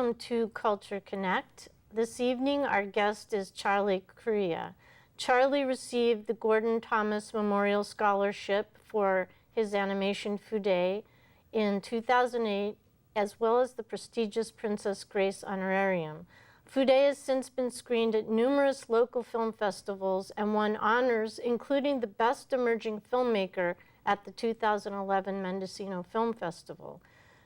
welcome to Culture Connect. This evening, our guest is Charlie Corriea. Charlie received the Gordon Thomas Memorial Scholarship for his animation Fude in 2008, as well as the prestigious Princess Grace Honorarium. Fude has since been screened at numerous local film festivals and won honors, including the Best Emerging Filmmaker at the 2011 Mendocino Film Festival.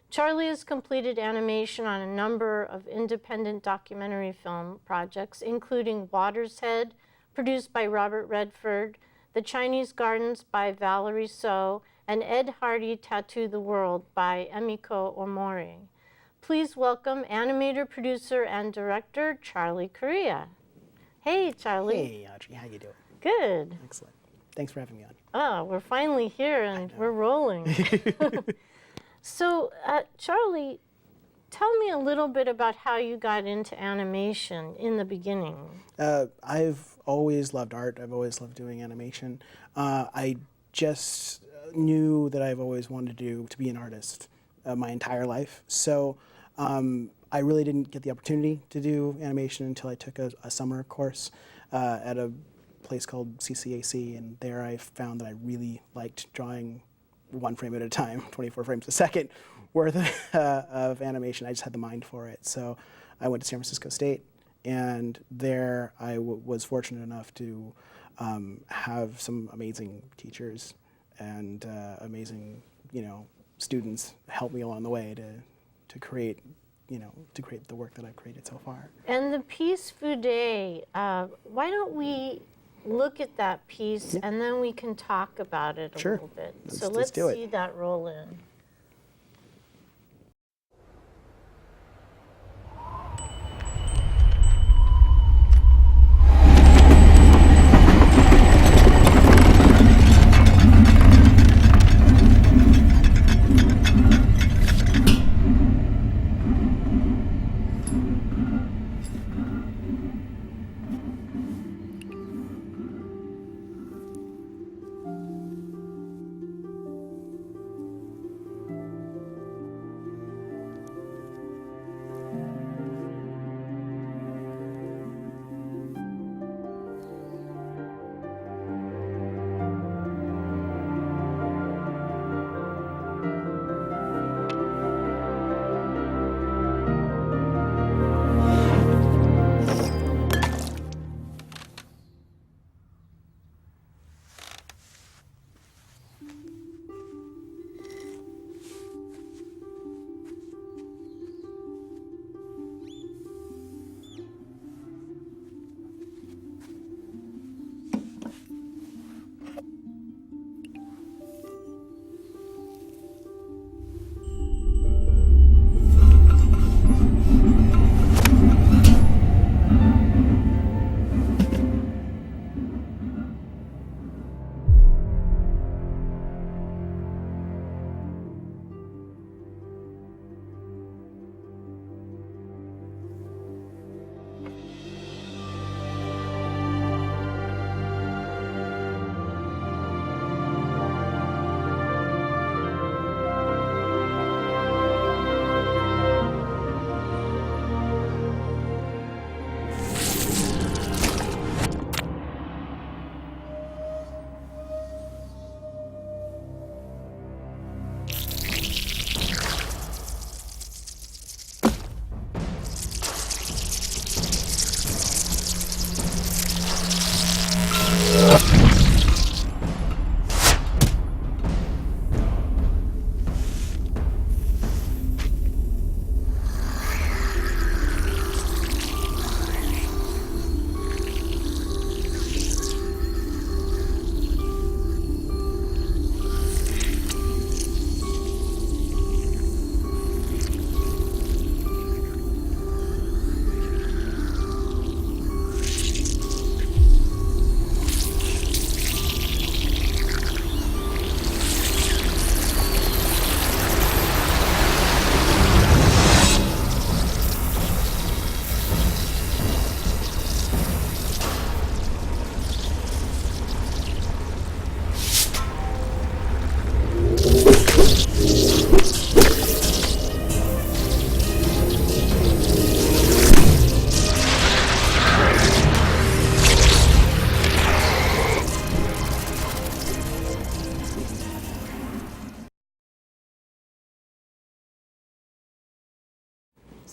Charlie has completed animation on a number of independent documentary film projects, including Water's Head, produced by Robert Redford, The Chinese Gardens by Valerie So, and Ed Hardy Tattoo the World by Emiko Omori. Please welcome animator, producer, and director Charlie Corriea. Hey, Charlie. Hey, Audrey, how you doing? Good. Excellent. Thanks for having me on. Oh, we're finally here and we're rolling. So, Charlie, tell me a little bit about how you got into animation in the beginning. I've always loved art. I've always loved doing animation. I just knew that I've always wanted to be an artist my entire life. So I really didn't get the opportunity to do animation until I took a summer course at a place called CCAC, and there I found that I really liked drawing one frame at a time, 24 frames a second worth of animation. I just had the mind for it. So I went to San Francisco State, and there I was fortunate enough to have some amazing teachers and amazing, students help me along the way to create, to create the work that I've created so far. And the piece Fude, why don't we look at that piece and then we can talk about it a little bit. So let's see that roll in.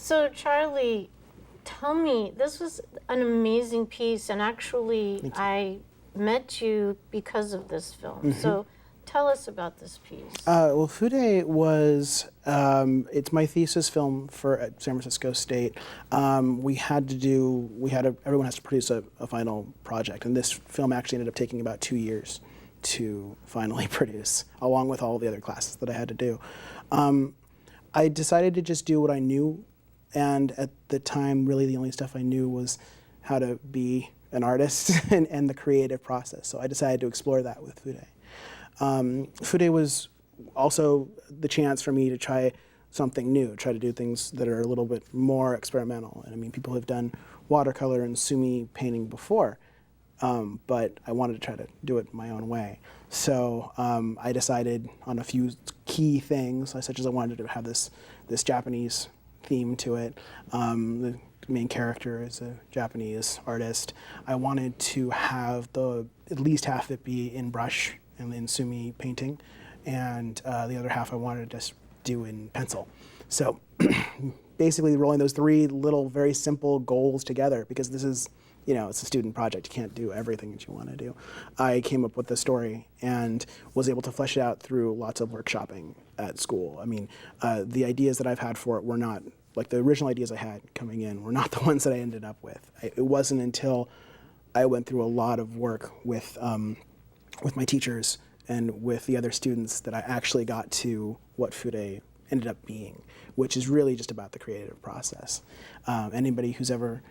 So Charlie, tell me, this was an amazing piece, and actually I met you because of this film. So tell us about this piece. Well, Fude was, it's my thesis film for at San Francisco State. Everyone has to produce a final project, and this film actually ended up taking about 2 years to finally produce, along with all the other classes that I had to do. I decided to just do what I knew, and at the time, really the only stuff I knew was how to be an artist and the creative process. So I decided to explore that with Fude. Fude was also the chance for me to try something new, try to do things that are a little bit more experimental. And I mean, people have done watercolor and sumi painting before, but I wanted to try to do it my own way. So I decided on a few key things, such as I wanted to have this Japanese theme to it. The main character is a Japanese artist. I wanted to have at least half of it be in brush and in sumi painting, and the other half I wanted to just do in pencil. So basically rolling those three little very simple goals together, because this is, it's a student project. You can't do everything that you want to do. I came up with the story and was able to flesh it out through lots of workshopping at school. I mean, the ideas that I've had for it were not, like the original ideas I had coming in were not the ones that I ended up with. It wasn't until I went through a lot of work with my teachers and with the other students that I actually got to what Fude ended up being, which is really just about the creative process. Anybody who's ever,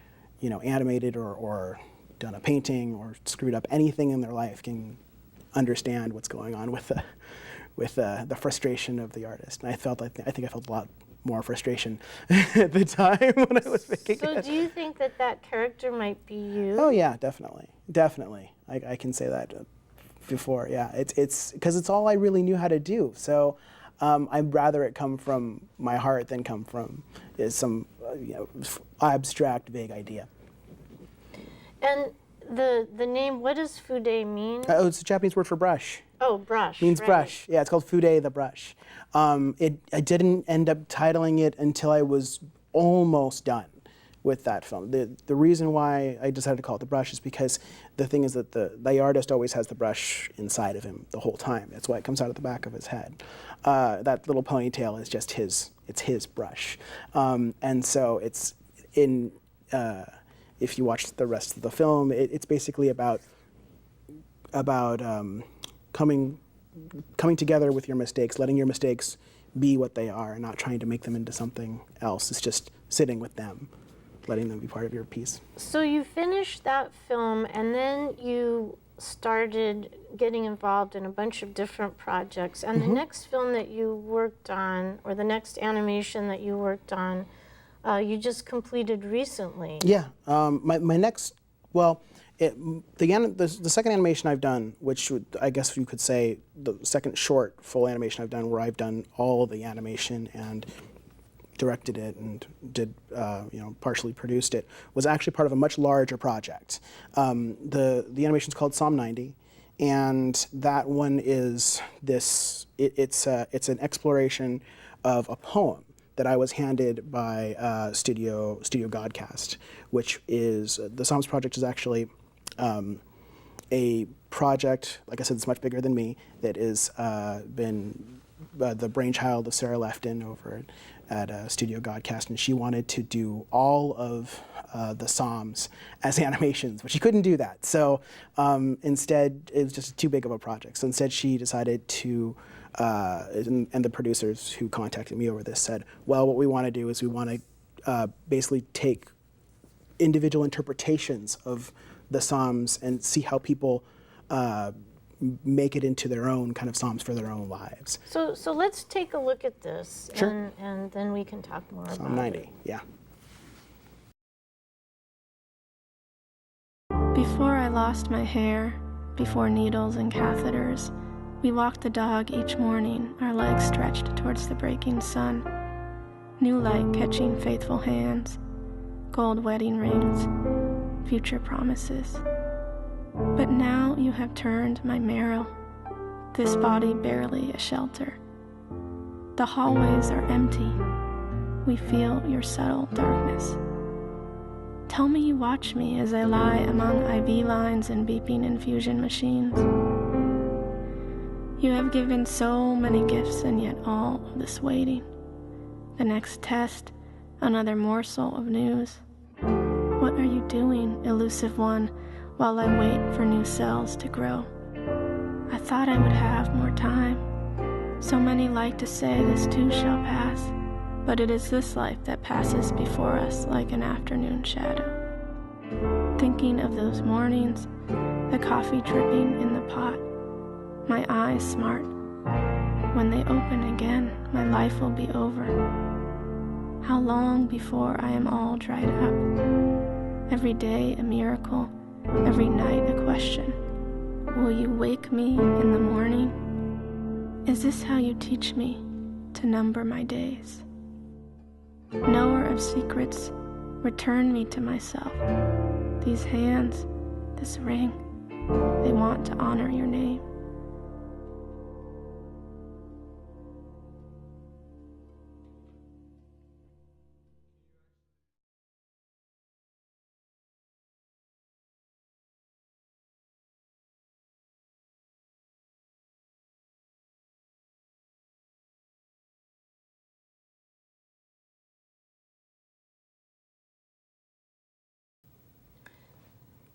animated or done a painting or screwed up anything in their life can understand what's going on with the frustration of the artist. And I think I felt a lot more frustration at the time when I was making it. So do you think that character might be you? Oh yeah, definitely. I can say that before. Yeah, it's because it's all I really knew how to do. So I'd rather it come from my heart than come from some abstract, vague idea. And the name, what does Fude mean? It's a Japanese word for brush. Oh, brush. Means right. brush. Yeah, it's called Fude the brush. I didn't end up titling it until I was almost done with that film. The reason why I decided to call it the brush is because the thing is that the artist always has the brush inside of him the whole time. That's why it comes out of the back of his head. That little ponytail is just his brush. And so it's in, if you watch the rest of the film, it's basically about coming together with your mistakes, letting your mistakes be what they are, and not trying to make them into something else. It's just sitting with them, letting them be part of your piece. So you finished that film, and then you started getting involved in a bunch of different projects. And the next film that you worked on, or the next animation that you worked on, you just completed recently. Yeah, my next, well, the second animation I've done, which I guess you could say the second short full animation I've done, where I've done all the animation and directed it and did, partially produced it, was actually part of a much larger project. The animation's called Psalm 90, and that one is it's an exploration of a poem that I was handed by Studio Godcast, which is, the Psalms project is actually a project, like I said, it's much bigger than me, that has been the brainchild of Sarah Lefton over at Studio Godcast, and she wanted to do all of the Psalms as animations, but she couldn't do that. So instead, it was just too big of a project. So instead, she decided to, and the producers who contacted me over this said, well, what we want to do is we want to basically take individual interpretations of the Psalms and see how people make it into their own kind of Psalms for their own lives. So let's take a look at this, Sure. and then we can talk more about Psalm 90, it. yeah. Before I lost my hair, before needles and catheters, we walked the dog each morning, our legs stretched towards the breaking sun. New light catching faithful hands, gold wedding rings, future promises. But now you have turned my marrow, this body barely a shelter. The hallways are empty, we feel your subtle darkness. Tell me you watch me as I lie among IV lines and beeping infusion machines. You have given so many gifts, and yet all of this waiting. The next test, another morsel of news. What are you doing, elusive one, while I wait for new cells to grow? I thought I would have more time. So many like to say this too shall pass, but it is this life that passes before us like an afternoon shadow. Thinking of those mornings, the coffee dripping in the pot, my eyes smart. When they open again, my life will be over. How long before I am all dried up? Every day a miracle, every night a question. Will you wake me in the morning? Is this how you teach me to number my days? Knower of secrets, return me to myself. These hands, this ring, they want to honor your name.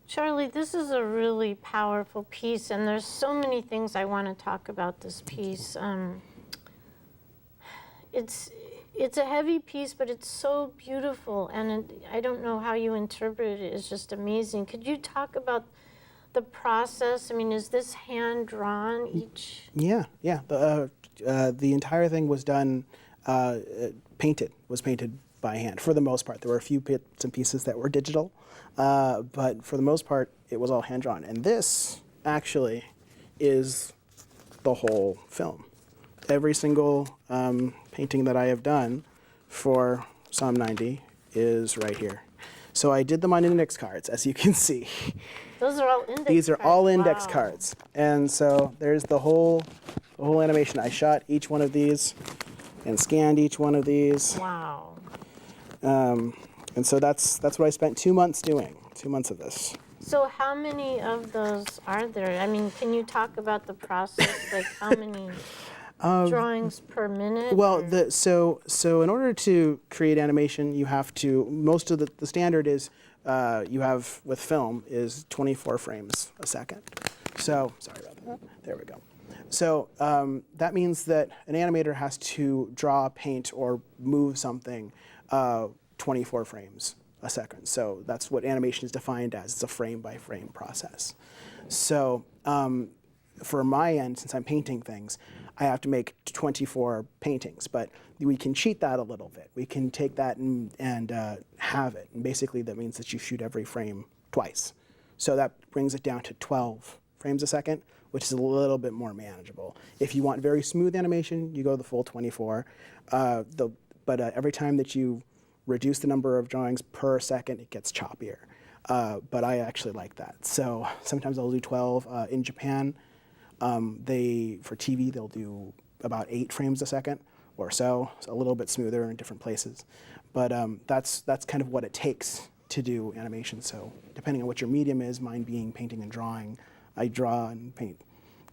Charlie, this is a really powerful piece, and there's so many things I want to talk about this piece. It's a heavy piece, but it's so beautiful, and I don't know how you interpret it. It's just amazing. Could you talk about the process? I mean, is this hand-drawn each? Yeah. The entire thing was done, painted by hand for the most part. There were a few bits and pieces that were digital, but for the most part, it was all hand-drawn. And this actually is the whole film. Every single painting that I have done for Psalm 90 is right here. So I did them on index cards, as you can see. Those are all index cards. These are all index Wow. cards. And so there's the whole animation. I shot each one of these and scanned each one of these. Wow. And so that's what I spent 2 months doing, 2 months of this. So how many of those are there? I mean, can you talk about the process? Like how many drawings per minute? Well, or- so in order to create animation, you have to, most of the standard is, you have with film is 24 frames a second. So, sorry about that. There we go. So that means that an animator has to draw, paint, or move something 24 frames a second. So that's what animation is defined as. It's a frame-by-frame process. So for my end, since I'm painting things, I have to make 24 paintings. But we can cheat that a little bit. We can take that and have it. And basically, that means that you shoot every frame twice. So that brings it down to 12 frames a second, which is a little bit more manageable. If you want very smooth animation, you go the full 24. But every time that you reduce the number of drawings per second, it gets choppier. But I actually like that. So sometimes I'll do 12. In Japan, for TV, they'll do about 8 frames a second or so. It's a little bit smoother in different places. But that's kind of what it takes to do animation. So depending on what your medium is, mine being painting and drawing, I draw and paint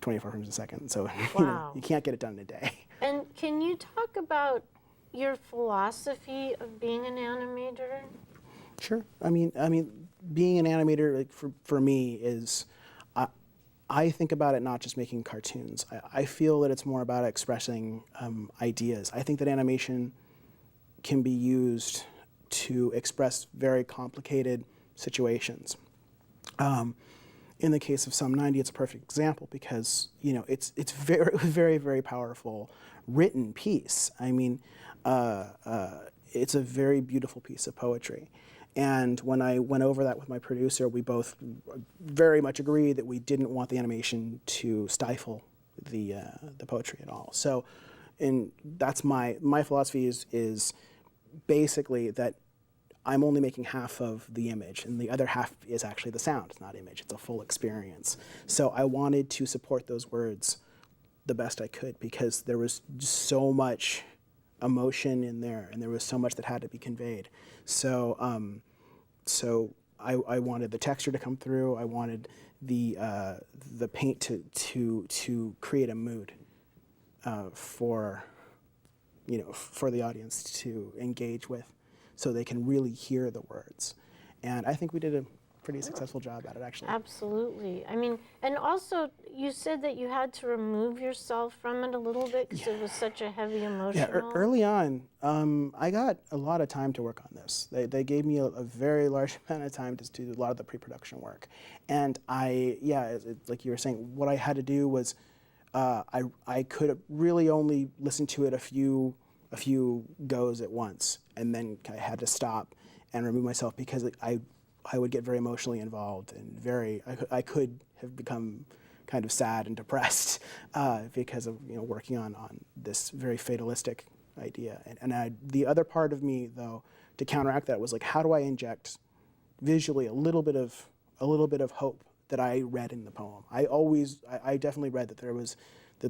24 frames a second. So Wow. you can't get it done in a day. And can you talk about your philosophy of being an animator? Sure. I mean, being an animator, like for me, is I think about it not just making cartoons. I feel that it's more about expressing ideas. I think that animation can be used to express very complicated situations. In the case of Psalm 90, it's a perfect example because it's very, very, very powerful written piece. I mean, it's a very beautiful piece of poetry. And when I went over that with my producer, we both very much agreed that we didn't want the animation to stifle the poetry at all. So, and that's my philosophy is basically that I'm only making half of the image, and the other half is actually the sound. It's not image, it's a full experience. So I wanted to support those words the best I could because there was just so much emotion in there, and there was so much that had to be conveyed. So I wanted the texture to come through. I wanted the paint to create a mood for for the audience to engage with, so they can really hear the words. And I think we did a pretty successful job at it, actually. Absolutely. I mean, and also you said that you had to remove yourself from it a little bit because it was such a heavy emotional. Yeah, early on, I got a lot of time to work on this. They gave me a very large amount of time to do a lot of the pre-production work. And like you were saying, what I had to do was I could really only listen to it a few goes at once, and then I had to stop and remove myself because I would get very emotionally involved and I could have become kind of sad and depressed because of working on this very fatalistic idea. And the other part of me, though, to counteract that was like, how do I inject visually a little bit of hope that I read in the poem? I definitely read that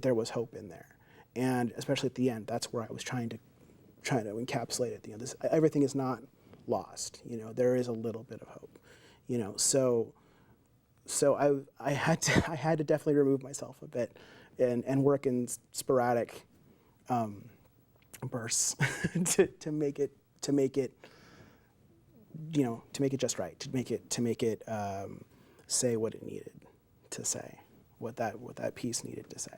there was hope in there, and especially at the end, that's where I was trying to encapsulate it. Everything is not lost. There is a little bit of hope. So I had to definitely remove myself a bit and work in sporadic bursts to make it just right, to make it say what it needed to say, what that piece needed to say.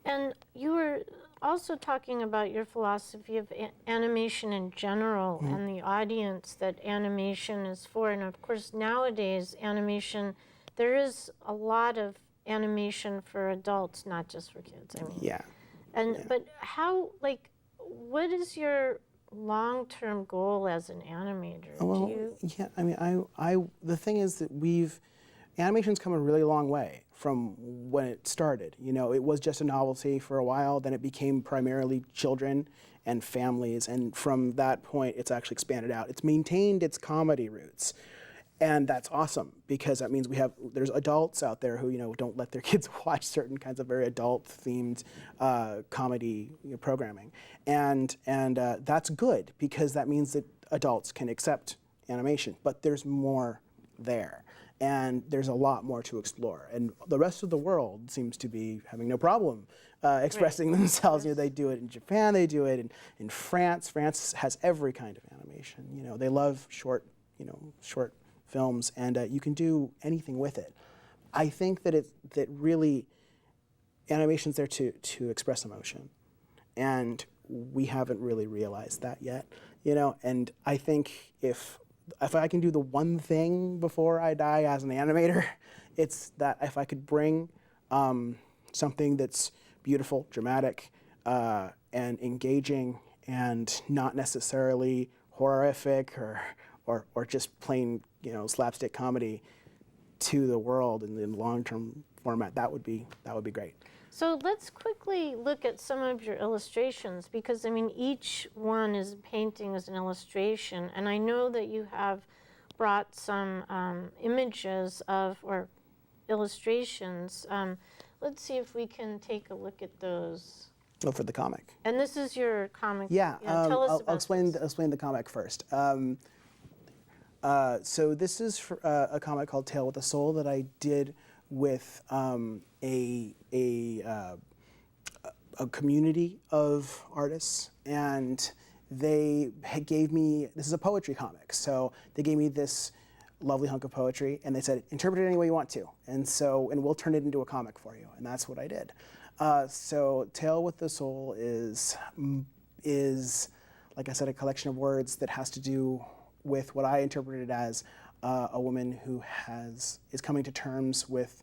And you were also talking about your philosophy of animation in general and the audience that animation is for. And of course, nowadays, animation, there is a lot of animation for adults, not just for kids. I mean, Yeah. But how, what is your long-term goal as an animator? Well, yeah, I mean, the thing is that animation's come a really long way from when it started. It was just a novelty for a while, then it became primarily children and families, and from that point, it's actually expanded out. It's maintained its comedy roots, and that's awesome, because that means there's adults out there who, don't let their kids watch certain kinds of very adult-themed comedy programming, and that's good, because that means that adults can accept animation, but there's more there. And there's a lot more to explore. And the rest of the world seems to be having no problem expressing themselves. They do it in Japan, they do it in France. France has every kind of animation. They love short films, and you can do anything with it. I think that really animation's there to express emotion. And we haven't really realized that yet. And I think if I can do the one thing before I die as an animator, it's that if I could bring something that's beautiful, dramatic, and engaging, and not necessarily horrific or just plain slapstick comedy to the world in the long-term format, that would be great. So let's quickly look at some of your illustrations, because I mean, each one is painting as an illustration, and I know that you have brought some images or illustrations. Let's see if we can take a look at those. Oh, for the comic. And this is your comic. Yeah, tell us about I'll explain the comic first. So this is a comic called Tale with a Soul that I did with a community of artists, and they gave me, this is a poetry comic, so they gave me this lovely hunk of poetry, and they said, interpret it any way you want to, and we'll turn it into a comic for you, and that's what I did. So Tale with the Soul is, like I said, a collection of words that has to do with what I interpreted as a woman who is coming to terms with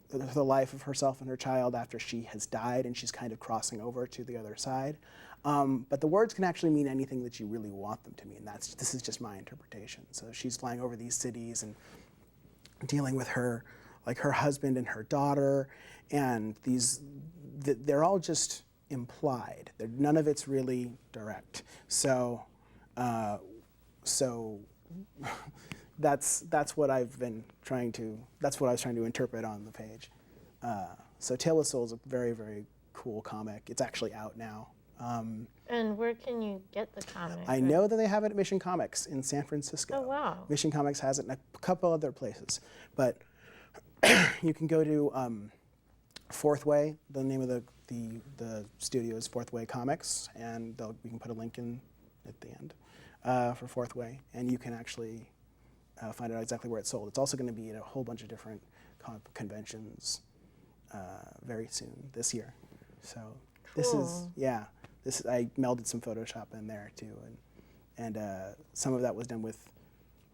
the life of herself and her child after she has died, and she's kind of crossing over to the other side. But the words can actually mean anything that you really want them to mean. This is just my interpretation. So she's flying over these cities and dealing with her husband and her daughter, and they're all just implied. None of it's really direct. So that's what I've been trying to. That's what I was trying to interpret on the page. So Tale of Soul is a very, very cool comic. It's actually out now. And where can you get the comic? I know that they have it at Mission Comics in San Francisco. Oh, wow. Mission Comics has it in a couple other places. But you can go to Fourth Way. The name of the studio is Fourth Way Comics, and we can put a link in at the end for Fourth Way, and you can actually find out exactly where it's sold. It's also going to be at a whole bunch of different conventions very soon this year. So this is, yeah, I melded some Photoshop in there too, and some of that was done with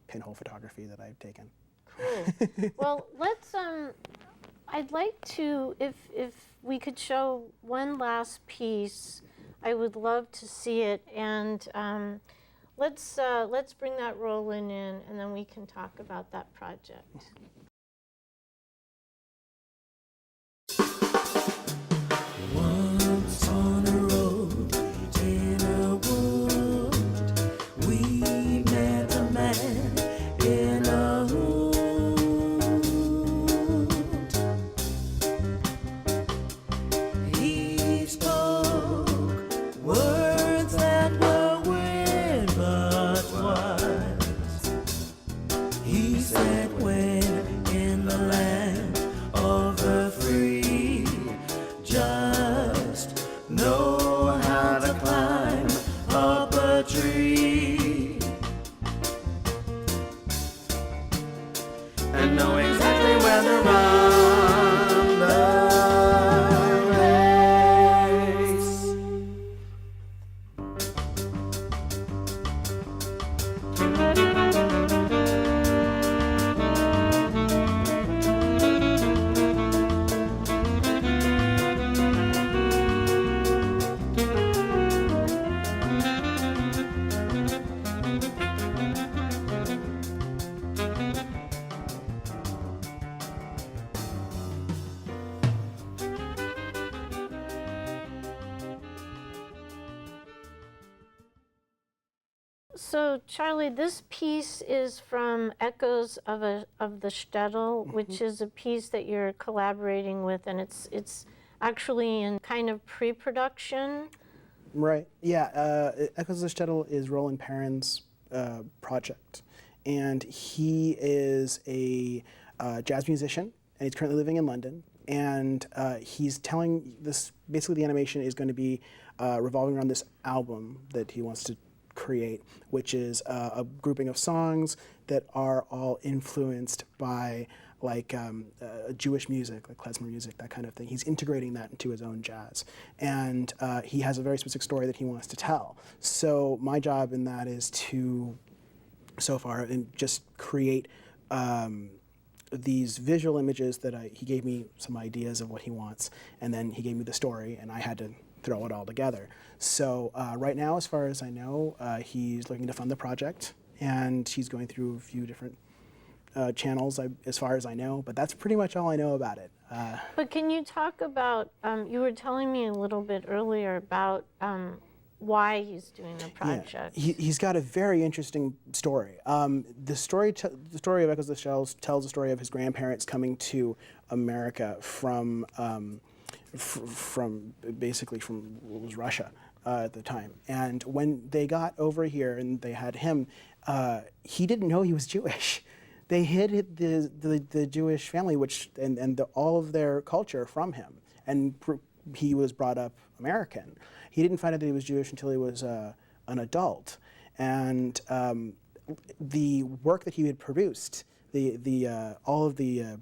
pinhole photography that I've taken. Cool. Well, let's. I'd like to, if we could show one last piece, I would love to see it, and let's bring that rolling in, and then we can talk about that project. Once on a road in a wood, we met a man in a hood. He spoke words that were weird but wise. He said, when in the land of the free, just know how to climb up a tree and know exactly where to run the race. So, Charlie, this piece is from Echoes of the Shtetl, which is a piece that you're collaborating with, and it's actually in kind of pre-production. Right. Yeah. Echoes of the Shtetl is Roland Perrin's project, and he is a jazz musician, and he's currently living in London. And he's telling this. Basically, the animation is going to be revolving around this album that he wants to create, which is a grouping of songs that are all influenced by like Jewish music, like klezmer music, that kind of thing. He's integrating that into his own jazz. And he has a very specific story that he wants to tell. So my job in that is to, so far, and just create these visual images that he gave me some ideas of what he wants, and then he gave me the story, and I had to throw it all together. So right now, as far as I know, he's looking to fund the project, and he's going through a few different channels, as far as I know, but that's pretty much all I know about it. But can you talk about, you were telling me a little bit earlier about why he's doing the project. Yeah, he's got a very interesting story. The story of Echoes of the Shells tells the story of his grandparents coming to America from basically from what was Russia at the time. And when they got over here and they had him, he didn't know he was Jewish. They hid the Jewish family, all of their culture from him, and he was brought up American. He didn't find out that he was Jewish until he was an adult, and the work that he had produced, all of the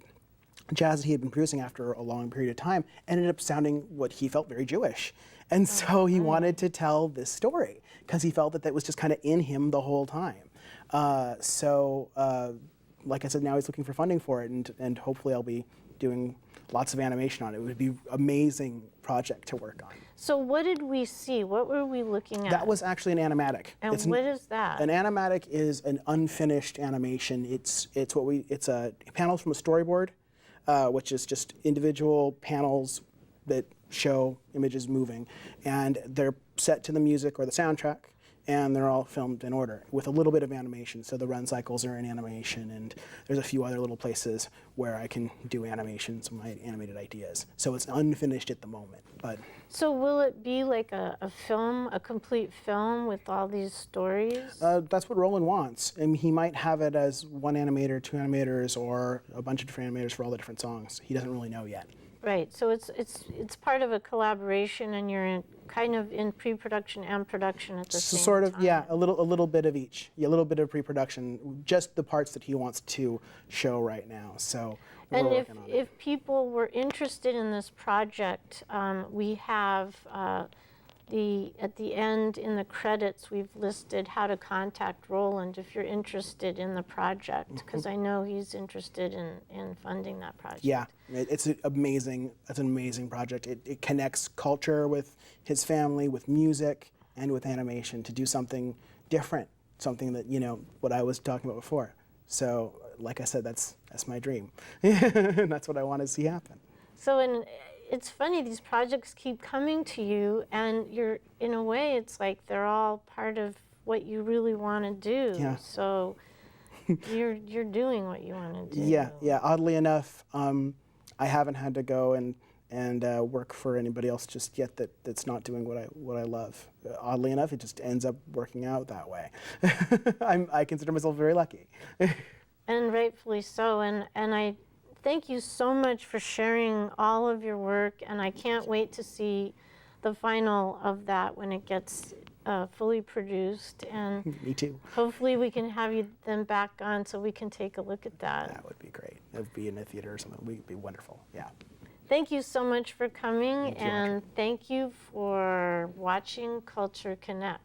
jazz that he had been producing after a long period of time, ended up sounding what he felt very Jewish. And so he wanted to tell this story because he felt that was just kind of in him the whole time. Like I said, now he's looking for funding for it, and hopefully I'll be doing lots of animation on it. It would be an amazing project to work on. So what did we see? What were we looking at? That was actually an animatic. And what is that? An animatic is an unfinished animation. It's panels from a storyboard, which is just individual panels that show images moving, and they're set to the music or the soundtrack, and they're all filmed in order with a little bit of animation. So the run cycles are in animation, and there's a few other little places where I can do animations, my animated ideas. So it's unfinished at the moment, but. So will it be like a film, a complete film with all these stories? That's what Roland wants. And he might have it as one animator, two animators, or a bunch of different animators for all the different songs. He doesn't really know yet. Right, so it's part of a collaboration, and you're kind of in pre-production and production at the So same sort of, time. yeah, a little bit of each. Yeah, a little bit of pre-production, just the parts that he wants to show right now. So we're And working on it. if people were interested in this project, we have at the end in the credits, we've listed how to contact Roland if you're interested in the project, because I know he's interested in funding that project. Yeah, it's an amazing project. It connects culture with his family, with music, and with animation to do something different, something that, what I was talking about before. So, like I said, that's my dream. And that's what I want to see happen. So, it's funny, these projects keep coming to you, and you're, in a way, it's like they're all part of what you really want to do. Yeah. So you're doing what you want to do. Yeah. Oddly enough, I haven't had to go and work for anybody else just yet that's not doing what I love. Oddly enough, it just ends up working out that way. I consider myself very lucky. And rightfully so. And I thank you so much for sharing all of your work, and I can't wait to see the final of that when it gets fully produced. And Me too. hopefully we can have you then back on so we can take a look at that. That would be great. It would be in a theater or something. It would be wonderful. Yeah. Thank you so much for coming, Thank you, and thank you for watching Culture Connect.